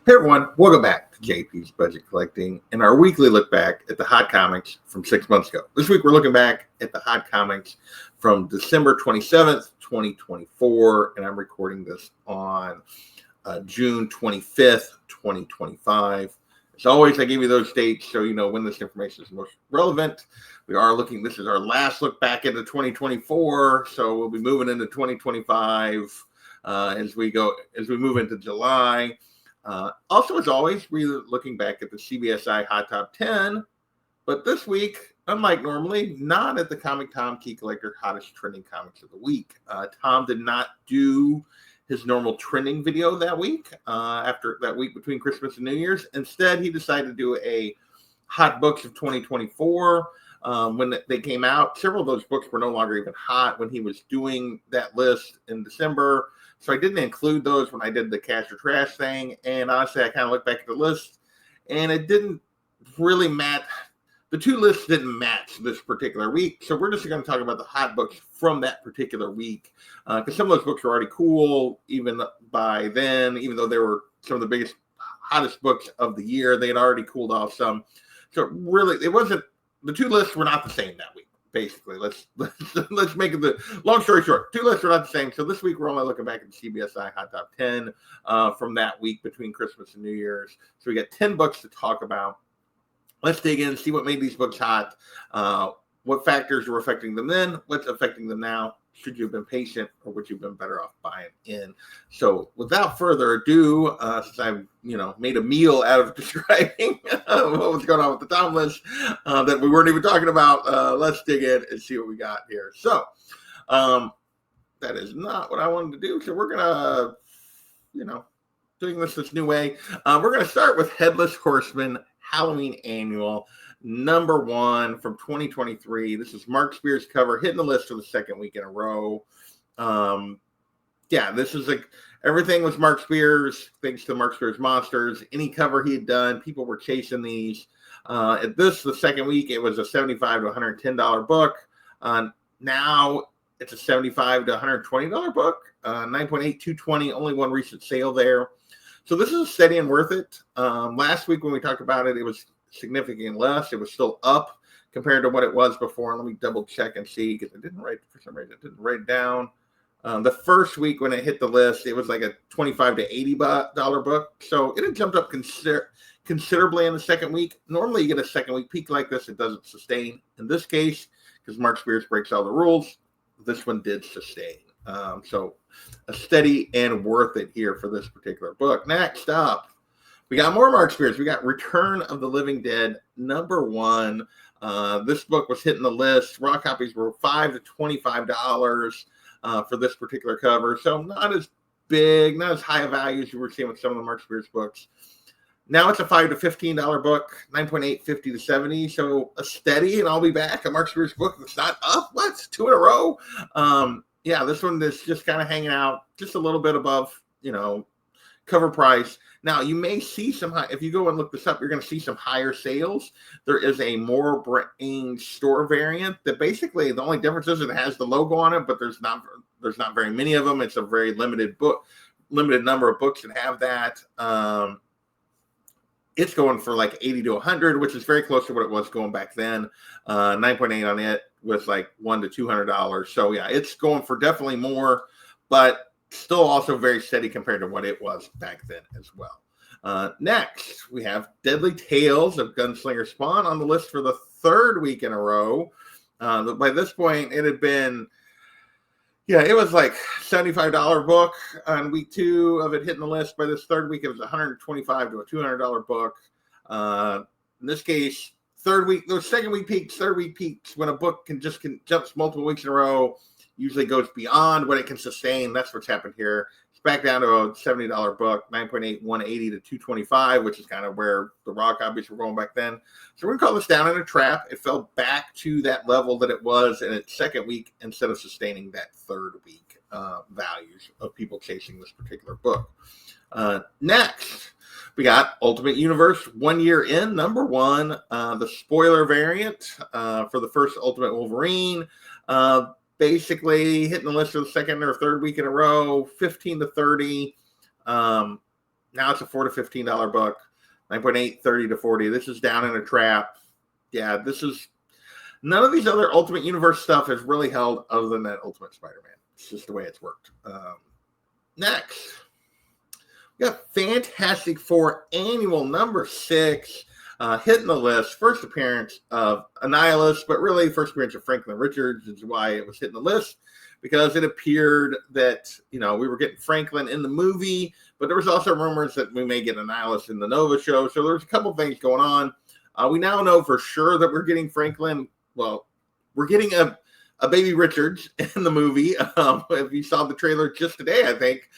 Hey everyone, welcome back to JP's Budget Collecting and our weekly look back at the hot comics from 6 months ago. This week we're looking back at the hot comics from December 27th, 2024, and I'm recording this on June 25th, 2025. As always, I give you those dates so you know when this information is most relevant. This is our last look back into 2024, so we'll be moving into 2025 as we move into July. Also, as always, we're looking back at the CBSI Hot Top 10, but this week, unlike normally, not at the Comic Tom Key Collector Hottest Trending Comics of the Week. Tom did not do his normal trending video that week, after that week between Christmas and New Year's. Instead, he decided to do a Hot Books of 2024. When they came out, several of those books were no longer even hot when he was doing that list in December. So I didn't include those when I did the cash or trash thing. And honestly, I kind of looked back at the list and it didn't really match. The two lists didn't match this particular week. So we're just going to talk about the hot books from that particular week. Because some of those books were already cool even by then, even though they were some of the biggest, hottest books of the year. They had already cooled off some. So really, the two lists were not the same that week. Basically, let's make it the long story short. Two lists are not the same. So this week we're only looking back at the CBSI Hot Top 10 from that week between Christmas and New Year's. So we got 10 books to talk about. Let's dig in, see what made these books hot, what factors were affecting them then, what's affecting them now. Should you have been patient, or would you have been better off buying in? So, without further ado, since I've made a meal out of describing what was going on with the Tom list that we weren't even talking about, let's dig in and see what we got here. So, that is not what I wanted to do. So we're gonna, doing this new way. We're gonna start with Headless Horseman Halloween Annual. Number 1 from 2023. This is Mark Spears' cover, hitting the list for the second week in a row. This is everything was Mark Spears, thanks to Mark Spears Monsters. Any cover he had done, people were chasing these. The second week, it was a $75 to $110 book. Now it's a $75 to $120 book. 9.8, $220, only one recent sale there. So this is steady and worth it. Last week when we talked about it, it was significantly less. It was still up compared to what it was before. Let me double check and see, because I didn't write it down. The first week when it hit the list, it was like a $25 to $80 book. So it had jumped up considerably in the second week. Normally you get a second week peak like this, it doesn't sustain. In this case, because Mark Spears breaks all the rules, this one did sustain. So a steady and worth it here for this particular book. Next up, we got more Mark Spears. We got Return of the Living Dead, number 1. This book was hitting the list. Raw copies were $5 to $25 for this particular cover. So not as big, not as high a value as you were seeing with some of the Mark Spears books. Now it's a $5 to $15 book, 9.8, 50 to 70. So a steady, and I'll be back, a Mark Spears book that's not up. What? 2 in a row? This one is just kind of hanging out just a little bit above, cover price. Now, you may see if you go and look this up, you're going to see some higher sales. There is a more Brain store variant that basically the only difference is it has the logo on it, but there's not very many of them. It's a very limited number of books that have that. It's going for like 80 to 100, which is very close to what it was going back then. 9.8 on it with like $100 to $200. So yeah, it's going for definitely more, but still also very steady compared to what it was back then as well. Next, we have Deadly Tales of Gunslinger Spawn on the list for the third week in a row. By this point, it had been, it was like $75 book on week 2 of it hitting the list. By this third week, it was $125 to a $200 book. In this case, those second week peaks, third week peaks, when a book can jumps multiple weeks in a row, usually goes beyond what it can sustain. That's what's happened here. It's back down to a $70 book, 9.8, 180 to 225, which is kind of where the raw copies were going back then. So we're going to call this down in a trap. It fell back to that level that it was in its second week instead of sustaining that third week values of people chasing this particular book. Next, we got Ultimate Universe 1 year in, number 1, the spoiler variant for the first Ultimate Wolverine. Basically hitting the list for the second or third week in a row, 15 to 30. Now it's a $4 to $15 book. 9.8, 30 to 40. This is Down in a Trap. Yeah, this is none of these other Ultimate Universe stuff has really held other than that Ultimate Spider-Man. It's just the way it's worked. Next, we got Fantastic Four Annual number 6. Hitting the list. First appearance of Annihilus, but really first appearance of Franklin Richards is why it was hitting the list, because it appeared that, we were getting Franklin in the movie, but there was also rumors that we may get Annihilus in the Nova show. So there's a couple things going on. We now know for sure that we're getting Franklin. Well, we're getting a baby Richards in the movie. If you saw the trailer just today, I think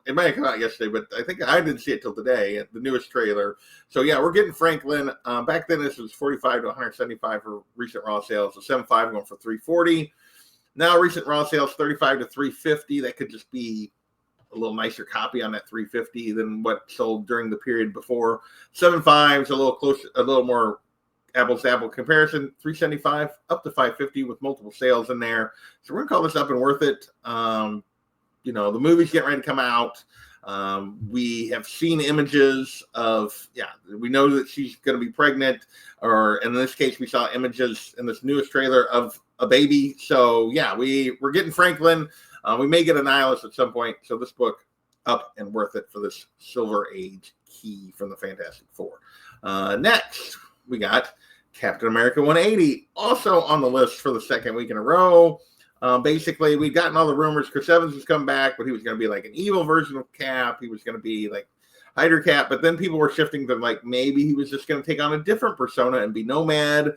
it might have come out yesterday, but I think I didn't see it till today, the newest trailer. So yeah, we're getting Franklin. Back then this was 45 to 175 for recent raw sales. So 75 going for 340. Now recent raw sales 35 to 350. That could just be a little nicer copy on that 350 than what sold during the period before. 75 is a little closer, a little more apples to apple comparison. 375 up to 550 with multiple sales in there. So we're gonna call this Up and Worth It. The movie's getting ready to come out. We have seen images of, we know that she's going to be pregnant, or in this case, we saw images in this newest trailer of a baby. So yeah, we're getting Franklin. We may get Annihilus at some point. So this book, Up and Worth It for this Silver Age key from the Fantastic Four. Next, we got Captain America 180, also on the list for the second week in a row. Basically, we've gotten all the rumors. Chris Evans was coming back, but he was going to be like an evil version of Cap. He was going to be like Hyder Cap, but then people were shifting to like maybe he was just going to take on a different persona and be Nomad.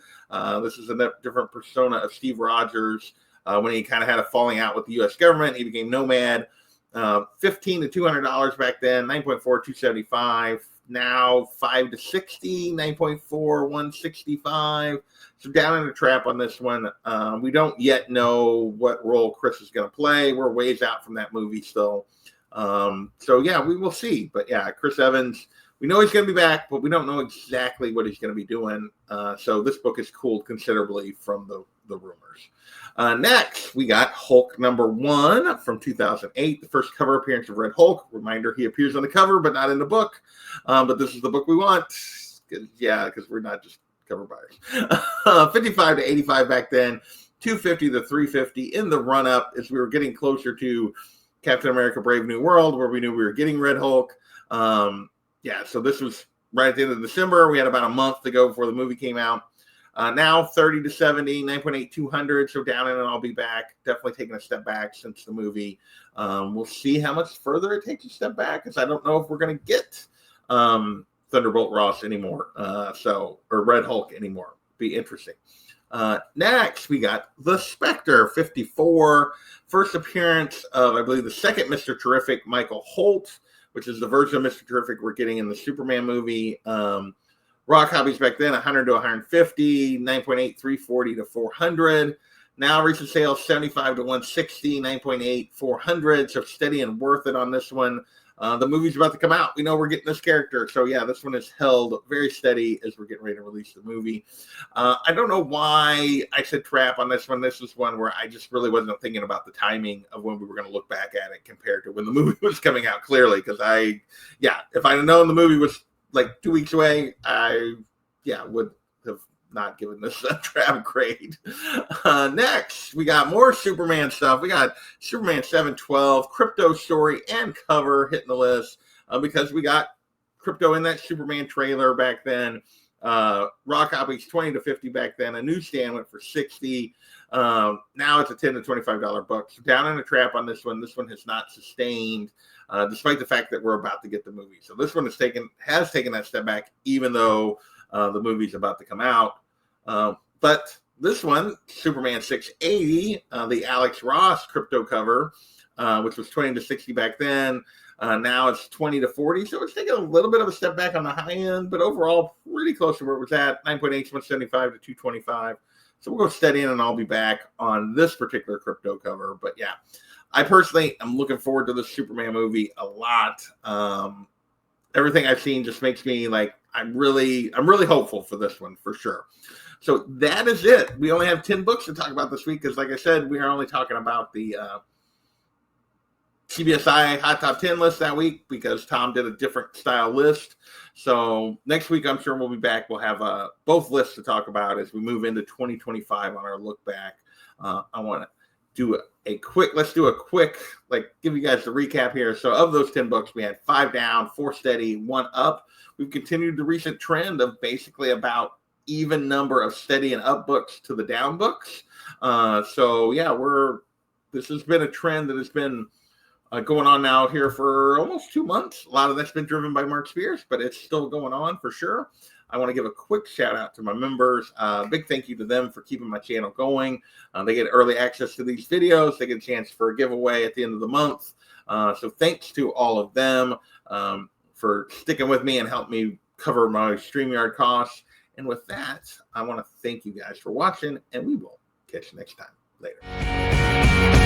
This is a different persona of Steve Rogers. When he kind of had a falling out with the U.S. government, he became Nomad. $15 to $200 back then, 9.4, 275. Now 5 to 60, 9.4, 165. So Down in a Trap on this one. We don't yet know what role Chris is going to play. We're ways out from that movie still. So yeah, we will see. But yeah, Chris Evans, we know he's going to be back, but we don't know exactly what he's going to be doing. So this book is cooled considerably from the rumors. Next, we got Hulk number 1 from 2008, the first cover appearance of Red Hulk. Reminder, he appears on the cover, but not in the book. But this is the book we want. Because we're not just cover buyers. 55 to 85 back then, 250 to 350 in the run-up as we were getting closer to Captain America Brave New World, where we knew we were getting Red Hulk. So this was right at the end of December. We had about a month to go before the movie came out. Now 30 to 70, 9.8, 200. So Down in and I'll be back. Definitely taking a step back since the movie. We'll see how much further it takes a step back, because I don't know if we're going to get Thunderbolt Ross anymore. Or Red Hulk anymore. Be interesting. Next, we got the Spectre 54. First appearance of, I believe, the second Mr. Terrific, Michael Holt, which is the version of Mr. Terrific we're getting in the Superman movie. Raw copies back then, 100 to 150, 9.8, 340 to 400. Now recent sales, 75 to 160, 9.8, 400. So steady and worth it on this one. The movie's about to come out. We know we're getting this character. So yeah, this one is held very steady as we're getting ready to release the movie. I don't know why I said trap on this one. This is one where I just really wasn't thinking about the timing of when we were going to look back at it compared to when the movie was coming out, clearly. Because if I'd have known the movie was like 2 weeks away, I would have not given this a trap grade. Next, we got more Superman stuff. We got Superman 712, Crypto story and cover hitting the list because we got Crypto in that Superman trailer back then. Raw copies 20 to 50 back then. A newsstand went for 60. Now it's a $10 to $25 book. So Down in a Trap on this one. This one has not sustained, despite the fact that we're about to get the movie. So this one has taken that step back, even though the movie's about to come out. But this one, Superman 680, the Alex Ross Crypto cover, which was 20 to 60 back then. Now it's 20 to 40. So it's taking a little bit of a step back on the high end, but overall pretty close to where it was at. 9.8, 175 to 225. So we'll go steady in and I'll be back on this particular Crypto cover. But yeah, I personally am looking forward to this Superman movie a lot. Everything I've seen just makes me like, I'm really hopeful for this one for sure. So that is it. We only have 10 books to talk about this week because, like I said, we are only talking about the CBSI Hot Top 10 list that week because Tom did a different style list. So next week, I'm sure we'll be back. We'll have both lists to talk about as we move into 2025 on our look back. I want to do let's do a quick, give you guys the recap here. So of those 10 books, we had 5 down, 4 steady, 1 up. We've continued the recent trend of basically about even number of steady and up books to the down books. So yeah, this has been a trend that has been going on now here for almost 2 months. A lot of that's been driven by Mark Spears, but it's still going on for sure. I want to give a quick shout out to my members. Big thank you to them for keeping my channel going. They get early access to these videos. They get a chance for a giveaway at the end of the month. So thanks to all of them for sticking with me and help me cover my StreamYard costs. And with that, I want to thank you guys for watching, and we will catch you next time. Later.